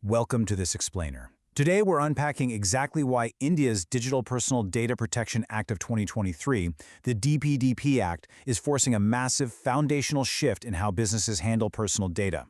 Welcome to this explainer. Today we're unpacking exactly why India's Digital Personal Data Protection Act of 2023, the DPDP Act, is forcing a massive foundational shift in how businesses handle personal data.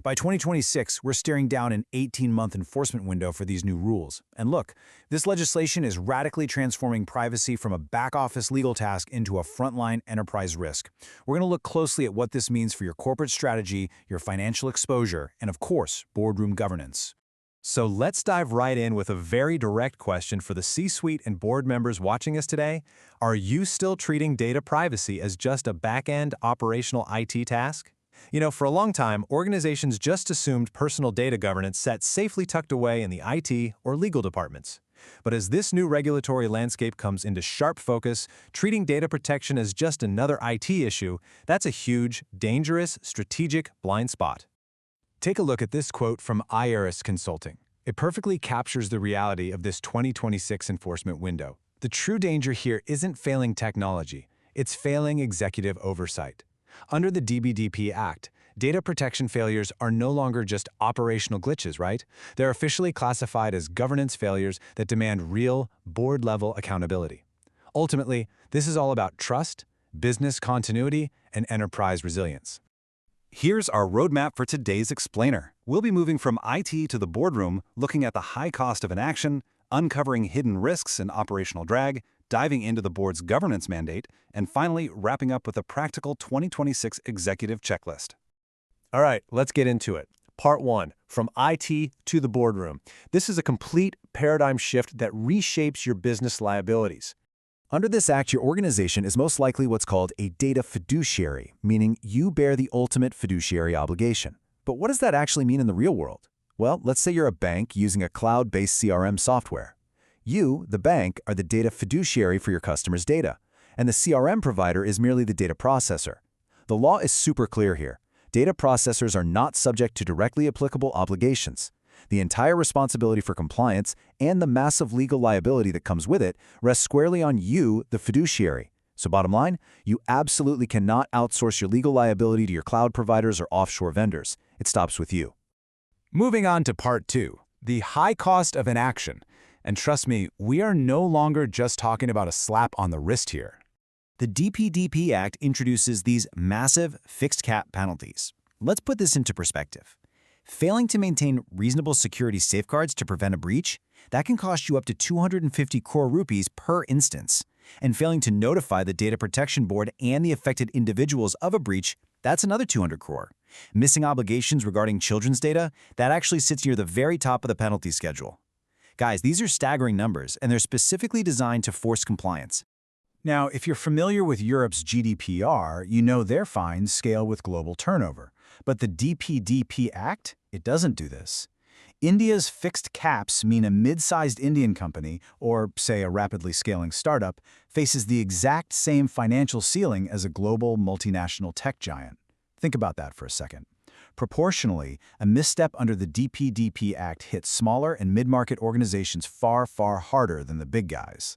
By 2026, we're staring down an 18-month enforcement window for these new rules. And look, this legislation is radically transforming privacy from a back-office legal task into a frontline enterprise risk. We're going to look closely at what this means for your corporate strategy, your financial exposure, and of course, boardroom governance. So let's dive right in with a very direct question for the C-suite and board members watching us today. Are you still treating data privacy as just a back-end operational IT task? For a long time, organizations just assumed personal data governance sat safely tucked away in the IT or legal departments. But as this new regulatory landscape comes into sharp focus, treating data protection as just another IT issue, that's a huge, dangerous, strategic blind spot. Take a look at this quote from IRIS Consulting. It perfectly captures the reality of this 2026 enforcement window. The true danger here isn't failing technology, it's failing executive oversight. Under the DPDP Act, data protection failures are no longer just operational glitches, right? They're officially classified as governance failures that demand real, board-level accountability. Ultimately, this is all about trust, business continuity, and enterprise resilience. Here's our roadmap for today's explainer. We'll be moving from IT to the boardroom, looking at the high cost of inaction, uncovering hidden risks and operational drag, diving into the board's governance mandate, and finally wrapping up with a practical 2026 executive checklist. All right, let's get into it. Part 1, from IT to the boardroom. This is a complete paradigm shift that reshapes your business liabilities. Under this act, your organization is most likely what's called a data fiduciary, meaning you bear the ultimate fiduciary obligation. But what does that actually mean in the real world? Well, let's say you're a bank using a cloud-based CRM software. You, the bank, are the data fiduciary for your customers' data, and the CRM provider is merely the data processor. The law is super clear here. Data processors are not subject to directly applicable obligations. The entire responsibility for compliance and the massive legal liability that comes with it rests squarely on you, the fiduciary. So bottom line, you absolutely cannot outsource your legal liability to your cloud providers or offshore vendors. It stops with you. Moving on to Part 2, the high cost of inaction. And trust me, we are no longer just talking about a slap on the wrist here. The DPDP Act introduces these massive fixed cap penalties. Let's put this into perspective. Failing to maintain reasonable security safeguards to prevent a breach, that can cost you up to 250 crore rupees per instance. And failing to notify the Data Protection Board and the affected individuals of a breach, that's another 200 crore. Missing obligations regarding children's data, that actually sits near the very top of the penalty schedule. Guys, these are staggering numbers, and they're specifically designed to force compliance. Now, if you're familiar with Europe's GDPR, you know their fines scale with global turnover. But the DPDP Act, it doesn't do this. India's fixed caps mean a mid-sized Indian company, or say a rapidly scaling startup, faces the exact same financial ceiling as a global multinational tech giant. Think about that for a second. Proportionally, a misstep under the DPDP Act hits smaller and mid-market organizations far, far harder than the big guys.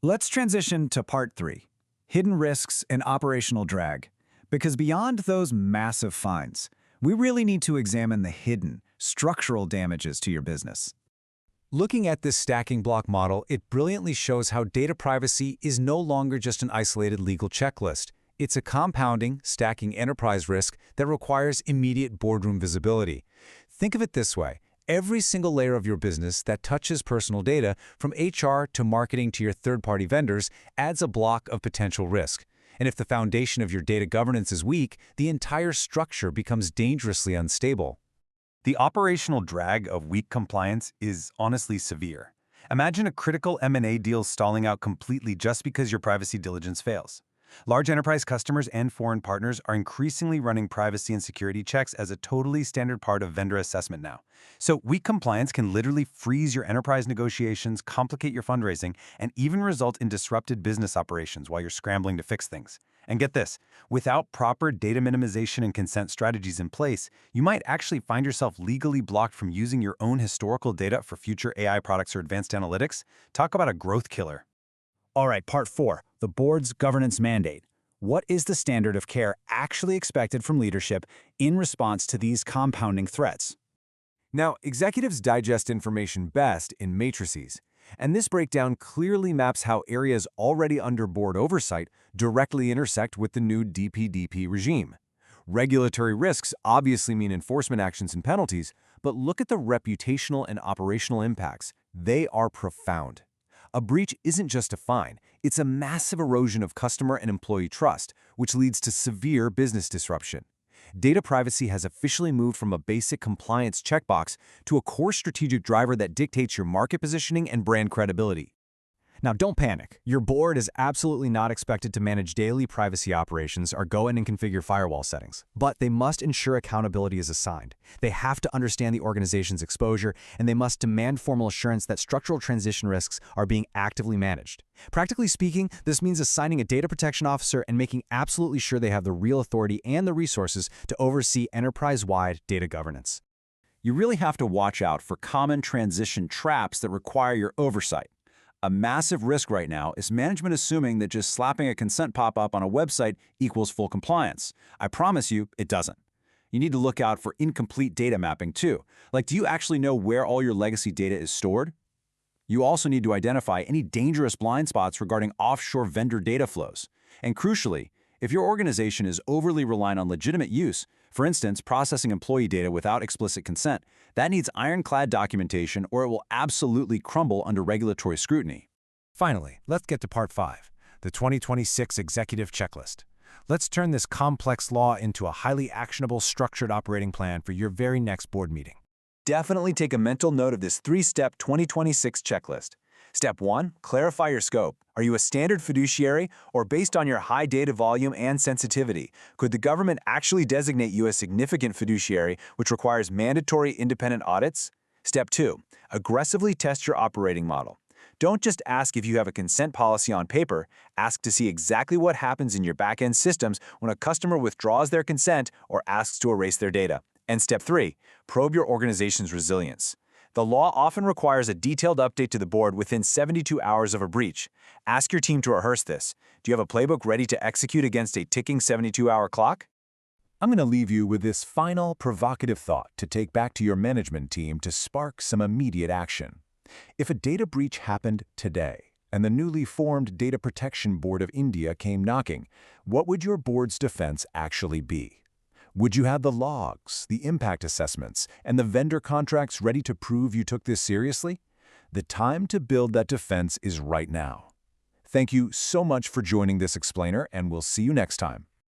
Let's transition to Part 3, hidden risks and operational drag. Because beyond those massive fines, we really need to examine the hidden, structural damages to your business. Looking at this stacking block model, it brilliantly shows how data privacy is no longer just an isolated legal checklist. It's a compounding, stacking enterprise risk that requires immediate boardroom visibility. Think of it this way. Every single layer of your business that touches personal data, from HR to marketing to your third-party vendors, adds a block of potential risk. And if the foundation of your data governance is weak, the entire structure becomes dangerously unstable. The operational drag of weak compliance is honestly severe. Imagine a critical M&A deal stalling out completely just because your privacy diligence fails. Large enterprise customers and foreign partners are increasingly running privacy and security checks as a totally standard part of vendor assessment now. So weak compliance can literally freeze your enterprise negotiations, complicate your fundraising, and even result in disrupted business operations while you're scrambling to fix things. And get this, without proper data minimization and consent strategies in place, you might actually find yourself legally blocked from using your own historical data for future AI products or advanced analytics. Talk about a growth killer. All right, Part 4, the board's governance mandate. What is the standard of care actually expected from leadership in response to these compounding threats? Now, executives digest information best in matrices, and this breakdown clearly maps how areas already under board oversight directly intersect with the new DPDP regime. Regulatory risks obviously mean enforcement actions and penalties, but look at the reputational and operational impacts. They are profound. A breach isn't just a fine, it's a massive erosion of customer and employee trust, which leads to severe business disruption. Data privacy has officially moved from a basic compliance checkbox to a core strategic driver that dictates your market positioning and brand credibility. Now, don't panic. Your board is absolutely not expected to manage daily privacy operations or go in and configure firewall settings. But they must ensure accountability is assigned. They have to understand the organization's exposure, and they must demand formal assurance that structural transition risks are being actively managed. Practically speaking, this means assigning a data protection officer and making absolutely sure they have the real authority and the resources to oversee enterprise-wide data governance. You really have to watch out for common transition traps that require your oversight. A massive risk right now is management assuming that just slapping a consent pop-up on a website equals full compliance. I promise you, it doesn't. You need to look out for incomplete data mapping too. Like, do you actually know where all your legacy data is stored? You also need to identify any dangerous blind spots regarding offshore vendor data flows. And crucially, if your organization is overly reliant on legitimate use, for instance, processing employee data without explicit consent, that needs ironclad documentation or it will absolutely crumble under regulatory scrutiny. Finally, let's get to Part 5, the 2026 Executive Checklist. Let's turn this complex law into a highly actionable, structured operating plan for your very next board meeting. Definitely take a mental note of this 3-step 2026 checklist. Step 1, clarify your scope. Are you a standard fiduciary or based on your high data volume and sensitivity? Could the government actually designate you a significant fiduciary, which requires mandatory independent audits? Step 2, aggressively test your operating model. Don't just ask if you have a consent policy on paper, ask to see exactly what happens in your back-end systems when a customer withdraws their consent or asks to erase their data. And Step 3, probe your organization's resilience. The law often requires a detailed update to the board within 72 hours of a breach. Ask your team to rehearse this. Do you have a playbook ready to execute against a ticking 72-hour clock? I'm going to leave you with this final provocative thought to take back to your management team to spark some immediate action. If a data breach happened today, and the newly formed Data Protection Board of India came knocking, what would your board's defense actually be? Would you have the logs, the impact assessments, and the vendor contracts ready to prove you took this seriously? The time to build that defense is right now. Thank you so much for joining this explainer, and we'll see you next time.